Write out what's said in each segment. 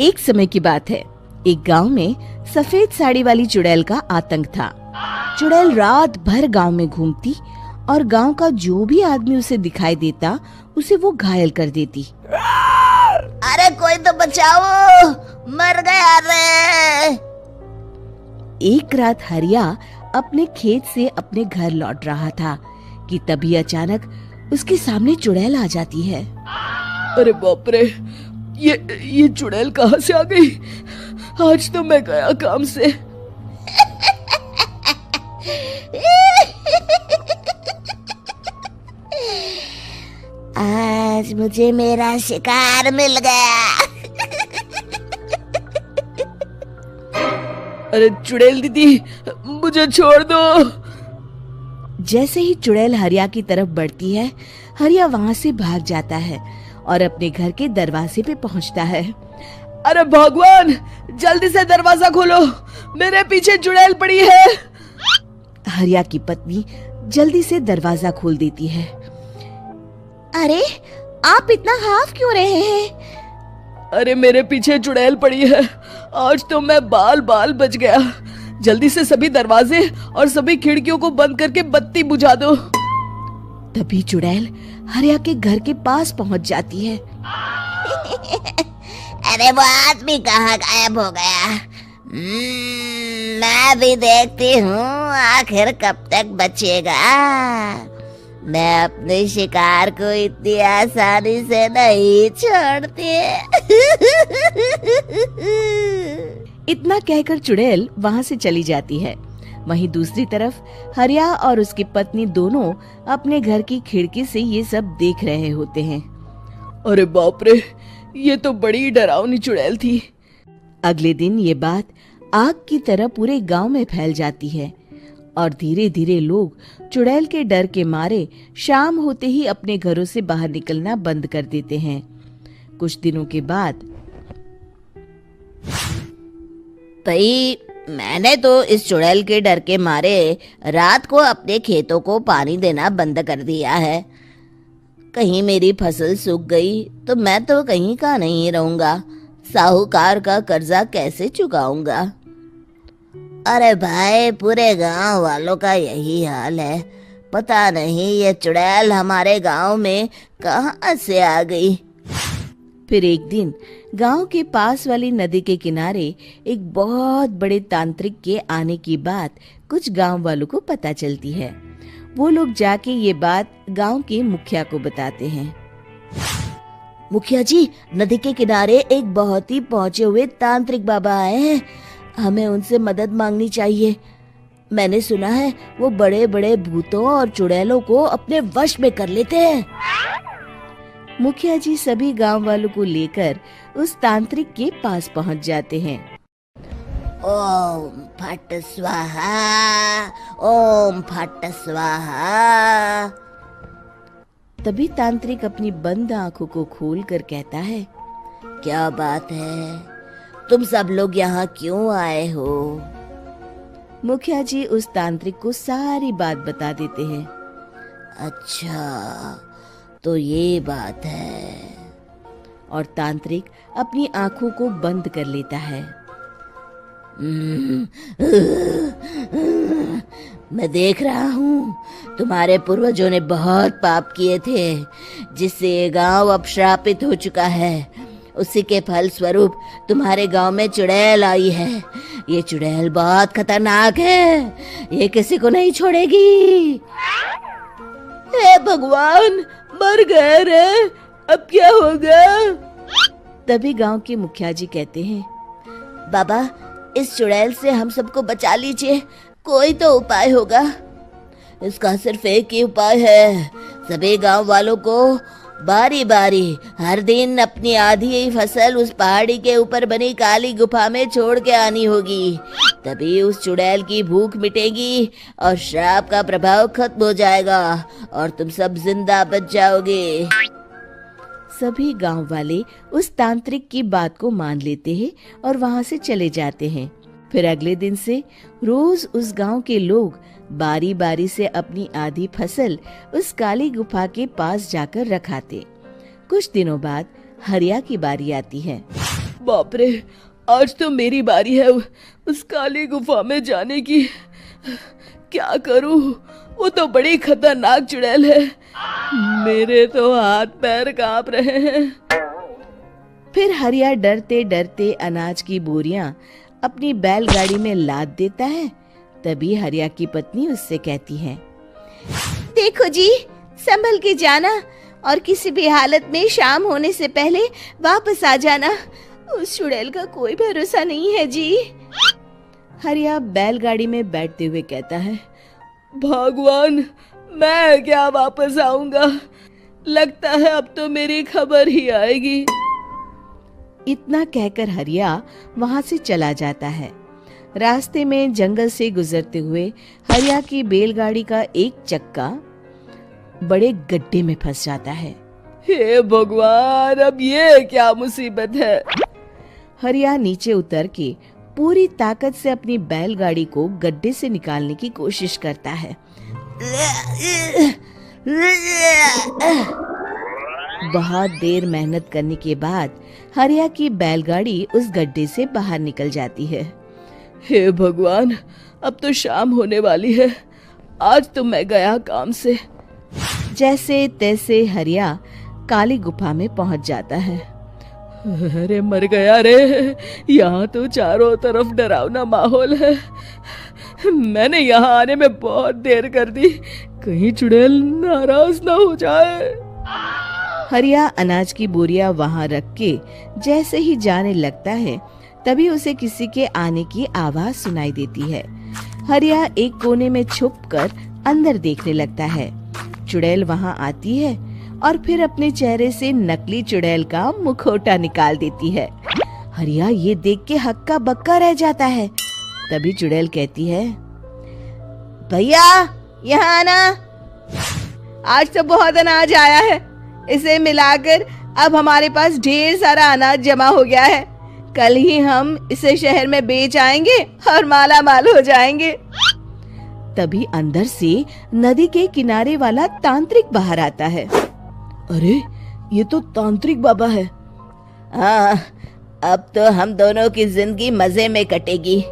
एक समय की बात है। एक गांव में सफेद साड़ी वाली चुड़ैल का आतंक था। चुड़ैल रात भर गांव में घूमती और गांव का जो भी आदमी उसे दिखाई देता उसे वो घायल कर देती। अरे कोई तो बचाओ, मर गया रे। एक रात हरिया अपने खेत से अपने घर लौट रहा था कि तभी अचानक उसके सामने चुड़ैल आ जाती है। अरे बाप रे, ये चुड़ैल कहाँ से आ गई? आज तो मैं गया काम से। आज मुझे मेरा शिकार मिल गया। अरे चुड़ैल दीदी, मुझे छोड़ दो। जैसे ही चुड़ैल हरिया की तरफ बढ़ती है, हरिया वहाँ से भाग जाता है और अपने घर के दरवाजे पे पहुँचता है। अरे भगवान, जल्दी से दरवाजा खोलो, मेरे पीछे चुड़ैल पड़ी है। हरिया की पत्नी जल्दी से दरवाजा खोल देती है। अरे आप इतना हाफ क्यों रहे हैं? अरे मेरे पीछे चुड़ैल पड़ी है, आज तो मैं बाल बाल बच गया। जल्दी से सभी दरवाजे और सभी खिड़कियों को बंद करके बत्ती बुझा दो। तभी चुड़ैल हरिया के घर के पास पहुंच जाती है। अरे वो आदमी कहाँ गायब हो गया? मैं भी देखती हूँ आखिर कब तक बचेगा। मैं अपने शिकार को इतनी आसानी से नहीं छोड़ती। इतना कहकर चुड़ैल वहाँ से चली जाती है। वहीं दूसरी तरफ हरिया और उसकी पत्नी दोनों अपने घर की खिड़की से ये सब देख रहे होते हैं। अरे बाप रे, ये तो बड़ी डरावनी चुड़ैल थी। अगले दिन ये बात आग की तरह पूरे गांव में फैल जाती है और धीरे धीरे लोग चुड़ैल के डर के मारे शाम होते ही अपने घरों से बाहर निकलना बंद कर देते हैं। कुछ दिनों के बाद भाई, मैंने तो इस चुड़ैल के डर के मारे रात को अपने खेतों को पानी देना बंद कर दिया है। कहीं मेरी फसल सूख गई तो मैं तो कहीं का नहीं रहूंगा। साहूकार का कर्जा कैसे चुकाऊंगा? अरे भाई, पूरे गांव वालों का यही हाल है। पता नहीं ये चुड़ैल हमारे गांव में कहां से आ गई। फिर एक दिन गांव के पास वाली नदी के किनारे एक बहुत बड़े तांत्रिक के आने की बात कुछ गांव वालों को पता चलती है। वो लोग जाके ये बात गांव के मुखिया को बताते हैं। मुखिया जी, नदी के किनारे एक बहुत ही पहुंचे हुए तांत्रिक बाबा आए हैं। हमें उनसे मदद मांगनी चाहिए। मैंने सुना है वो बड़े बड़े भूतों और चुड़ैलों को अपने वश में कर लेते हैं। मुखिया जी सभी गांव वालों को लेकर उस तांत्रिक के पास पहुंच जाते हैं। ओम फट स्वाहा, ओम फट स्वाहा। तभी तांत्रिक अपनी बंद आंखों को खोलकर कहता है, क्या बात है? तुम सब लोग यहाँ क्यों आए हो? मुखिया जी उस तांत्रिक को सारी बात बता देते हैं। अच्छा, तो ये बात है। और तांत्रिक अपनी आंखों को बंद कर लेता है। मैं देख रहा हूँ तुम्हारे पूर्वजों ने बहुत पाप किए थे, जिससे ये गांव अब श्रापित हो चुका है। उसी के फल स्वरूप तुम्हारे गांव में चुड़ैल आई है। ये चुड़ैल बहुत खतरनाक है, ये किसी को नहीं छोड़ेगी। हे भगवान, मर गए रे, अब क्या होगा? तभी गांव के मुखिया जी कहते हैं, बाबा, इस चुड़ैल से हम सबको बचा लीजिए, कोई तो उपाय होगा। इसका सिर्फ एक ही उपाय है। सभी गांव वालों को बारी बारी हर दिन अपनी आधी फसल उस पहाड़ी के ऊपर बनी काली गुफा में छोड़ के आनी होगी। तभी उस चुड़ैल की भूख मिटेगी और श्राप का प्रभाव खत्म हो जाएगा और तुम सब जिंदा बच जाओगे। सभी गांव वाले उस तांत्रिक की बात को मान लेते हैं और वहां से चले जाते हैं। फिर अगले दिन से रोज उस गांव के लोग बारी बारी से अपनी आधी फसल उस काली गुफा के पास जाकर रखाते। कुछ दिनों बाद हरिया की बारी आती है। बाप रे, आज तो मेरी बारी है उस काली गुफा में जाने की। क्या करूं, वो तो बड़ी खतरनाक चुड़ैल है। मेरे तो हाथ पैर कांप रहे हैं। फिर हरिया डरते डरते अनाज की बोरियां अपनी बैलगाड़ी में लाद देता है। तभी हरिया की पत्नी उससे कहती है, देखो जी, संभल के जाना और किसी भी हालत में शाम होने से पहले वापस आ जाना। उस चुड़ैल का कोई भरोसा नहीं है जी। हरिया बैलगाड़ी में बैठते हुए कहता है, भगवान, मैं क्या वापस आऊंगा? लगता है अब तो मेरी खबर ही आएगी। इतना कहकर हरिया वहां से चला जाता है। रास्ते में जंगल से गुजरते हुए हरिया की बैलगाड़ी का एक चक्का बड़े गड्ढे में फंस जाता है। हे भगवान, अब ये क्या मुसीबत है? हरिया नीचे उतर के पूरी ताकत से अपनी बैलगाड़ी को गड्ढे से निकालने की कोशिश करता है। बहुत देर मेहनत करने के बाद हरिया की बैलगाड़ी उस गड्ढे से बाहर निकल जाती है। हे भगवान, अब तो शाम होने वाली है। आज तो मैं गया काम से। जैसे तैसे हरिया काली गुफा में पहुंच जाता है। अरे मर गया रे, यहाँ तो चारों तरफ डरावना माहौल है। मैंने यहाँ आने में बहुत देर कर दी, कहीं चुड़ैल नाराज ना हो जाए। हरिया अनाज की बोरिया वहां रख के जैसे ही जाने लगता है, तभी उसे किसी के आने की आवाज सुनाई देती है। हरिया एक कोने में छुपकर अंदर देखने लगता है। चुड़ैल वहां आती है और फिर अपने चेहरे से नकली चुड़ैल का मुखौटा निकाल देती है। हरिया ये देख के हक्का बक्का रह जाता है। तभी चुड़ैल कहती है, भैया यहाँ आना। आज तो बहुत अनाज आया है, इसे मिलाकर अब हमारे पास ढेर सारा अनाज जमा हो गया है। कल ही हम इसे शहर में बेच आएंगे और माला माल हो जाएंगे। तभी अंदर से नदी के किनारे वाला तांत्रिक बाहर आता है। अरे, ये तो तांत्रिक बाबा है। हाँ, अब तो हम दोनों की जिंदगी मजे में कटेगी।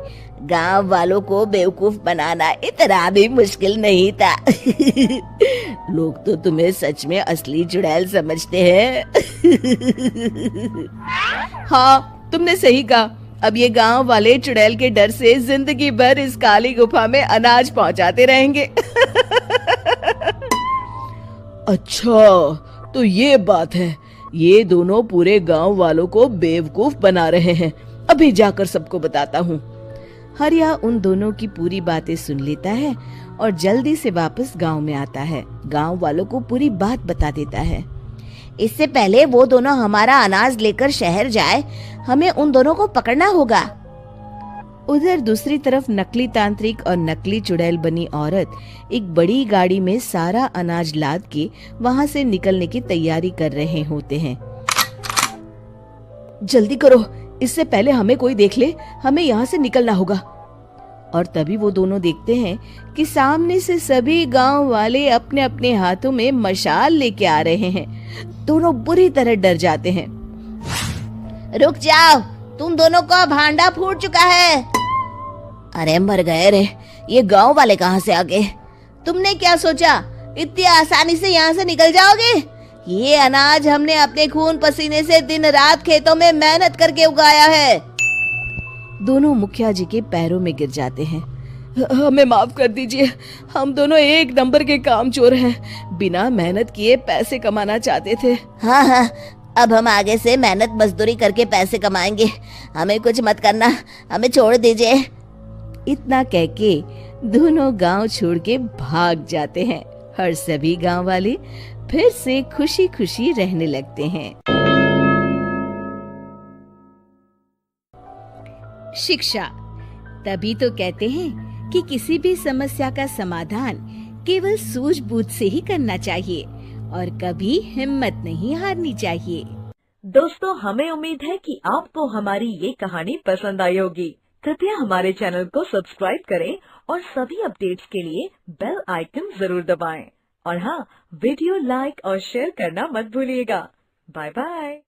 गांव वालों को बेवकूफ बनाना इतना भी मुश्किल नहीं था। लोग तो तुम्हें सच में असली चुड़ैल समझते हैं। हाँ, तुमने सही कहा। अब ये गांव वाले चुड़ैल के डर से जिंदगी भर इस काली गुफा में अनाज पहुंचाते रहेंगे। अच्छा, तो ये बात है। ये दोनों पूरे गांव वालों को बेवकूफ बना रहे हैं। अभी जाकर सबको बताता हूँ। हरिया उन दोनों की पूरी बातें सुन लेता है और जल्दी से वापस गांव में आता है। गांव वालों को पूरी बात बता देता है। इससे पहले वो दोनों हमारा अनाज लेकर शहर जाए, हमें उन दोनों को पकड़ना होगा। उधर दूसरी तरफ नकली तांत्रिक और नकली चुड़ैल बनी औरत एक बड़ी गाड़ी में सारा अनाज लाद के वहां से निकलने की तैयारी कर रहे होते हैं। जल्दी करो, इससे पहले हमें कोई देख ले। हमें यहाँ से निकलना होगा। और तभी वो दोनों देखते हैं कि सामने से सभी गांव वाले अपने अपने हाथों में मशाल लेके आ रहे हैं। दोनों बुरी तरह डर जाते हैं। रुक जाओ, तुम दोनों का भांडा फूट चुका है। अरे मर गए रे, ये गांव वाले कहाँ से आ गए? तुमने क्या सोचा इतनी आसानी से यहाँ से निकल जाओगे? ये अनाज हमने अपने खून पसीने से दिन रात खेतों में मेहनत करके उगाया है। दोनों मुखिया जी के पैरों में गिर जाते हैं। हमें माफ कर दीजिए, हम दोनों एक नंबर के कामचोर हैं। बिना मेहनत किए पैसे कमाना चाहते थे। हाँ हाँ, अब हम आगे से मेहनत मजदूरी करके पैसे कमाएंगे। हमें कुछ मत करना, हमें छोड़ दीजिए। इतना कह के दोनों गांव छोड़ के भाग जाते हैं और सभी गांव वाले फिर से खुशी खुशी रहने लगते हैं। शिक्षा, तभी तो कहते हैं कि किसी भी समस्या का समाधान केवल सूझबूझ से ही करना चाहिए और कभी हिम्मत नहीं हारनी चाहिए। दोस्तों, हमें उम्मीद है कि आपको हमारी ये कहानी पसंद आई होगी। कृपया हमारे चैनल को सब्सक्राइब करें और सभी अपडेट्स के लिए बेल आइकन जरूर दबाएं। और हाँ, वीडियो लाइक और शेयर करना मत भूलिएगा। Bye bye.